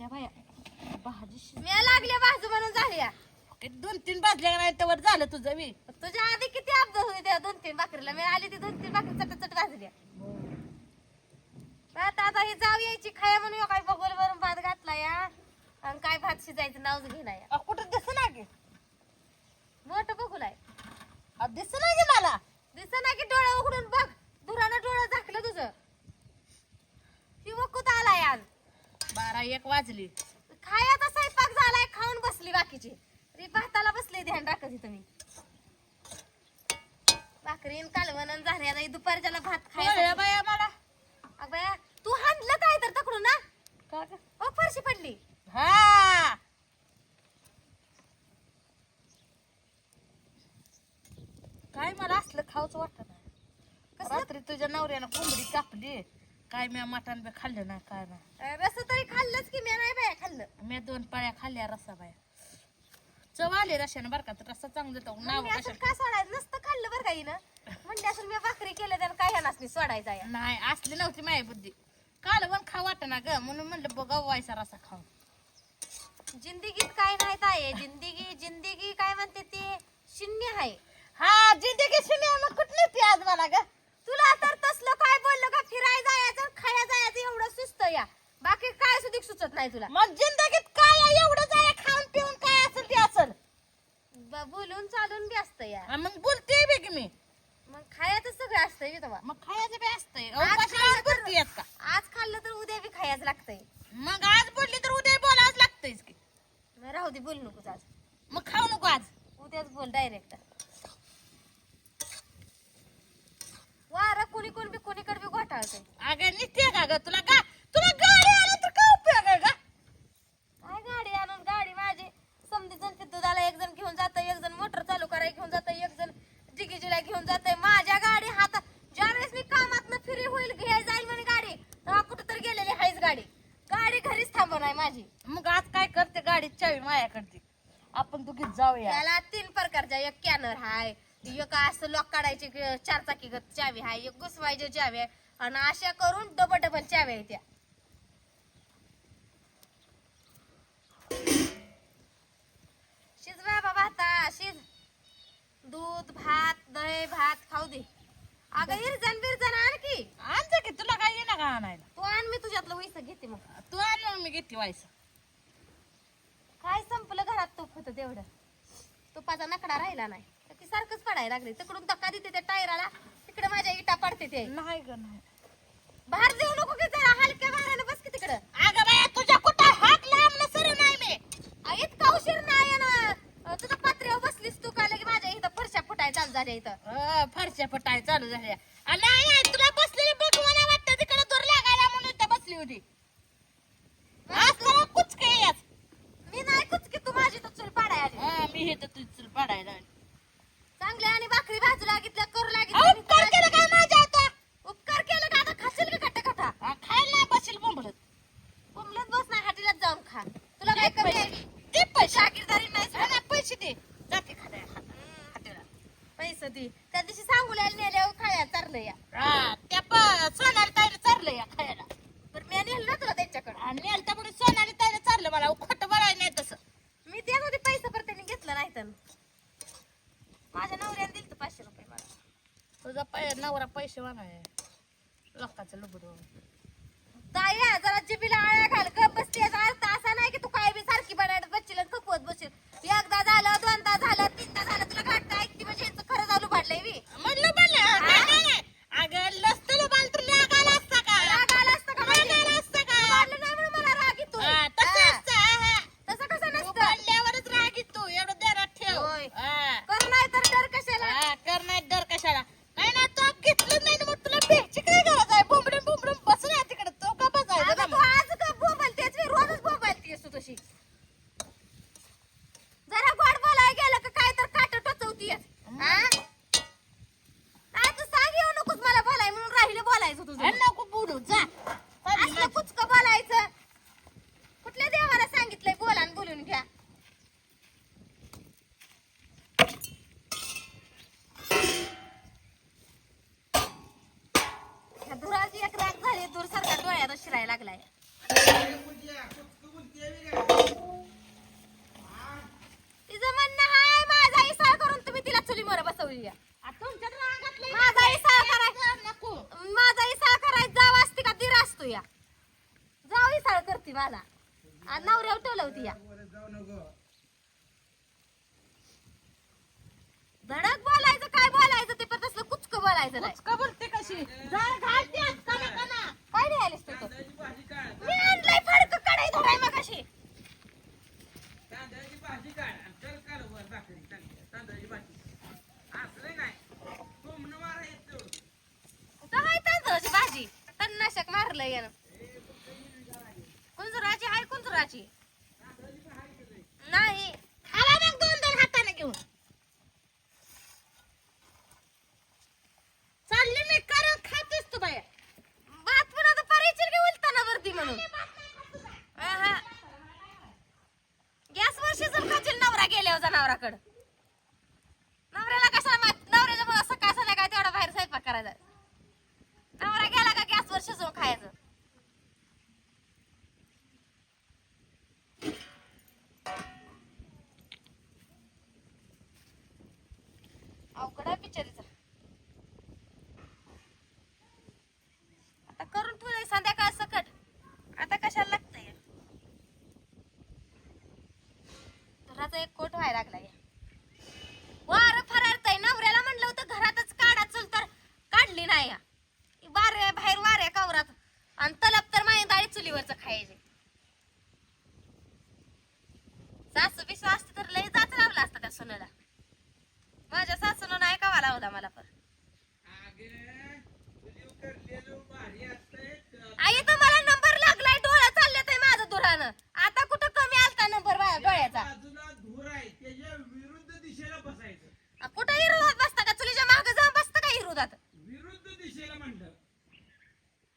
झाल्या बाया भाजी मी लागले भाजू म्हणून झाल्या 2-3 भाजल्या नाही तर झालं तुझं मी तुझ्या आधी किती अपघात होते त्या 2-3 भाकरीला मी आली ती 2-3 भाकरी चटचट भाजल्या आता ही जाऊ यायची खाया म्हणून काय बगोल वरून भात घातला या आणि काय भात शिजायचं नावच घेणार या कुठं दिस ना गे मोठं बघूल आहे दिस ना गे मला दिस ना की डोळा उघडून बघ दुरानं डोळं झाकलं तुझं ही वकूत आलाय आज 12-1 वाजली खायाचा स्वयंपाक झालाय खाऊन बसली बाकीची ती भाताला बसली ध्यान राखत तुम्ही भाकरीन कालवण झाले आता दुपारच्याला भात खायला बाया मला अगं तू हाणलं काय तर तकडून ना का ओ फरशी पडली हा काय मला असलं खाऊच वाटत नाही रात्री तुझ्या नवऱ्यानं कोंबडी कापली काय मी मटण बी खाल्लं नाही काय नाही रस तरी खाल्लंच की मी नाही बाया खाल्लं मी 2 पळ्या खाल्ल्या रस्सा बाया चव आली रशाने बरं का तर रस्सा चांगलं तर नाव मी असं का सोडायचं नसतं खाल्लं बरं का हिनं म्हणजे असं मी भाकरी केलं त्यानं काय ह्या नसली सोडायचा या नाही असली नव्हती माझी बुद्धी कालवण खा वाट ना ग म्हणून म्हणलं बघा व्हायचा रस्सा खाऊन जिंदगीत काय नाही ताये जिंदगी काय म्हणते ते शून्य आहे हा जिंदगी शून्य मग कुठली ती आज मला ग तुला तर तसलं काय बोललं का फिराय जायचं खाया जायचं एवढं सुस्त या बाकी काय सुधीक सुचत नाही तुला मग जिंदगीत काय आहे एवढं जाय खाऊन पिऊन काय असेल ते असेल बोलून चालून बी असतं या मग बोलते बी की मी मग खायचं सगळं असतंय तेव्हा मग खायचं बी असतंय आज खाल्लं तर- बोलतेस का आज खाल्लं तर उद्या बी खायचं लागतंय मग आज बोलली तर उद्या बोलावंच लागतंयच की मग राहू दे बोलू नकोस आज मग खाऊ नको आज उद्याच बोल डायरेक्ट वारा कोणी बी कोणीकडे बी घोटाळतंय अगं निघते का ग तुला गाडी आली तर काय उपयोग आहे का काय गाडी आणून गाडी माझी समधी जण ते दुधाला एक जण घेऊन जात एक जण मोटर चालू करायला घेऊन जात एक जण डिगीजीला घेऊन जात माझ्या गाडी हातात ज्यावेळेस मी कामातनं फ्री होईल घ्यायला जाईल म्हणे गाडी तेव्हा कुठं तर गेलेली आहेच गाडी घरीच थांबणार आहे माझी मग आज काय करते गाडीत चावी मायाकडची आपण दोघीच जाऊया त्याला 3 प्रकारच्या एक कॅनर हाय एक असं लॉक काढायची 4 चाकी चावी हाय एक घुसवायची चावी आहे आणि अशा करून डबल चावी आहे त्या शिज बाबा आता शिज दूध भात दही भात खाऊ दे अगं इरजण बिरजण आण की आणते की तुला काय येणार का आणायला तू आण मी तुझ्यातलं वैस घेते मग तू आण मग मी घेते व्हायचं काय संपलं घरात तूप होतं तेवढं तुपाचा नकडा राहिला नाही तर ती सारखंच पडायला लागले तिकडून धक्का देते त्या टायराला तिकडे माझ्या इटा पडते ते नाही ग नाही बाहेर जाऊ नको की जरा हलक्या बाहेर बस की तिकडं अगं बाया तुझ्या कुठं हात लांब सर नाही मी इतका उशीर नाही ना तुझ्या पत्र्यावर बसलीस तू का लगे माझ्या इथं फरशा फुटाय चालू झाल्या इथं फरच्या फटाय चालू झाल्या नाही नाही तुला बसलेली बघ मला वाटतं तिकडे दूर लागायला म्हणून इथं बसली होती आज तुला कुच काय याच मी नाही कुचकी तू माझी तर चूल पाडाय आली मी हे तर तुझं पाडायला चांगल्या आणि भाकरी भाजू लागितल्या करू उपकार केलं लागितल्या काय माझ्या आता उपकार केलं का आता खाशील का खट्टा खटा खायला नाही बसेल बोंबलत कुंबलत बस नाही हाटीलाच जाऊन खा तुला काय कमी आहे ते पैसे शाकीरदारी नाही पैसे दे जाते खाद्या हाटेला पैसे दे त्या दिवशी सांगूला नेल्यावर खाया चारलं या त्या सोनाली ताईला चारलं या खायला बरं मी नेलं ना तुला त्यांच्याकडे आणि नेलता म्हणून सोनाली ताईला चारलं मला खोटं बोलायला नाही तसं मी देत होते पैसे पर त्यांनी घेतलं नाही तर माझ्या नवऱ्याने दिलं 500 रुपये मला तुझा नवरा पैसे वाणाय लोकांचं लुबड ताया जरा जिबीला आळ्या घाल गप बसते अर्थ असा नाही की तू काय बी सारखी बनायला बसशील आणि खपवत बसशील एकदा झालं 2दा झालं 3दा झालं तुला घाट ऐकती म्हणजे याचं खरं झालं भाडलंय मी म्हणलं नाही अगं लसतं बाल तर राग आला असता का राग आला असतं का राग आला असता का वाढलं नाही म्हणून मला राग येतो तसं असतं तसं कसं तू नसतं पडल्यावरच राग येतो एवढं देरात ठेव होय. कर नाही तर डर कशाला कर नाही डर कशाला नाही ना तो घेतलं नाही मग तुला भेटची काय गरज आहे बुंबडून बस ना तिकडे तो का बसायचा अगं तू आज का बोंबलतेस मी रोजच बोंबलतेस तू तशी जरा गोड बोलाय गेलं का काय तर काट टोचवतीयस हा काय तू सांग येऊ नकोस मला बोलाय म्हणून राहिलं बोलायचं तुझं नको बोलू जा असलं कुचकं बोलायचं कुठल्या देवाला सांगितलंय बोला आणि बोलून घ्या ह्या धुराची एक राग झाली दूर सारखा डोळ्यात शिरायला लागलाय बसवली तुमच्या रागातलं माझा इसाळ कराय नको. माझा इसाळ कराय जाव असते का दिर असतो या जाव इसाळ करते मला आणि नवऱ्यावर टोलवती या धडक बोलायचं काय बोलायचं ते पण तसलं कुचक बोलायचं नाही का बोलते कशी जळ घालते असताना का ना. काय नाही आलीस तू तर? मी आणलंय फडक कढई धराय मग अशी तांदळाची भाजी काढ आणि चल काल वर भाकरी चांगली तांदळाची भाजी असलं नाही कोंबणं मारा येत कुठं आहे तांदळाची भाजी तणनाशक मारलं यानं कुंजराची आहे कुंजराची नाही खावा मग 2-2 हाताने घेऊन चालली मी करून खातेस तू बाया. भात पण आता परायची की उलताना वरती म्हणून गॅसवर शिजून खाशील नवरा गेल्यावर जनावराकडं नवऱ्याला कशाला माहित नवऱ्याच्या मुळे सकाळ संध्याकाळ तेवढा बाहेर स्वयंपाक करायचा नवरा गेला का गॅसवर शिजवून खायचं अवघड आहे बिचारीचं आता करून ठेवलंय संध्याकाळ सकट आता कशाला लागतंय घराचा एक कोट व्हायला लागलाय वार फरारतय नवऱ्याला म्हणलं होतं घरातच काढा चल तर काढली नाही या. बाहेर बाहेर वाऱ्या कवरात आणि तलप तर माई डाळी चुलीवरच खायचे सासू बिसू असते तर लय जाच लावला असता त्या सुनेला माझ्या सासून नाही कावा लावला मला पण आई तर मला नंबर लागलाय डोळा चालले तर माझं दुरानं आता कुठं कमी आलता नंबर डोळ्याचा बाजूला धूर आहे त्याच्या विरुद्ध दिशेला बसायचं कुठं हिरोदात बसता का चुलीच्या मागे जाऊन बसता का हिरोदात विरुद्ध दिशेला म्हणलं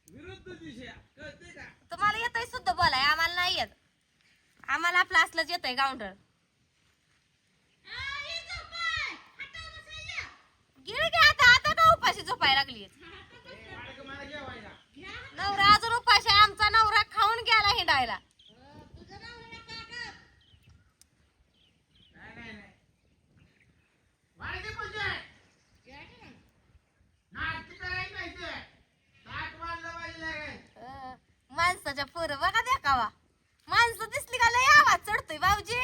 विरुद्ध दिशा कळते का तुम्हाला येतंय सुद्धा बोलाय आम्हाला नाही येत आम्हाला आपलं असलंच येतंय गावंडळ गिळ घ्या आता का उपाशी झोपायला लागली मला जेवायला नवरा अजून उपाशी आहे. आमचा नवरा खाऊन गेला हिंडायला नाही वाढते म्हणजे नाटक करायचं नाही ते ताट वाढलं पाहिजे माणसाच्या पोरं बघा देखावा माणसं दिसली का लय आवाज चढतोय भाऊजी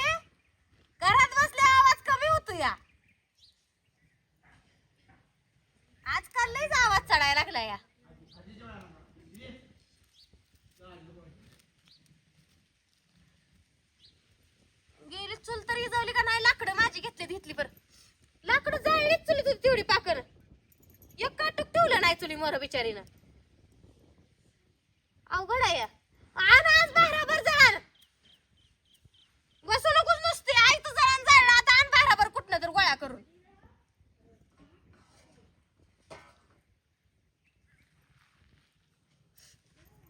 घरात बसले आवाज कमी होतो या आजकाल लयच आवाज चढायला लागला या गेली चूल तरी जावली का नाही लाकडं माझी घेतली बरं लाकडं जाळलीच चुली तुझी तेवढी पाकर एक काटूक ठेवलं नाही चुली मोर बिचारीनं अवघड आहे आज बाहेराभर जळाल बसू नकोस नुसते आई तू जळण जळलं आता आण बाहेराभर कुठनं तर गोळा करून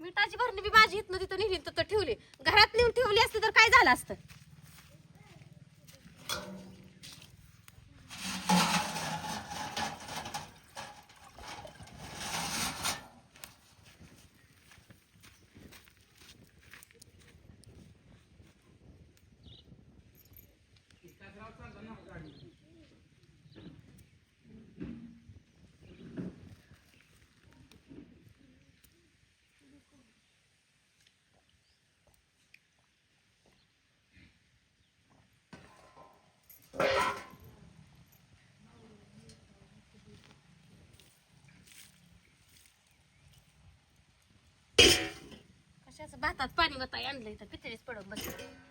मिठाची भरणी बी माझी इथनं तिथं नेली तर ठेवली घरात नेऊन ठेवली असते तर काय झालं असतं कशाचं भातात पाणी वताय आणलंय तर पितळीच पडून बसले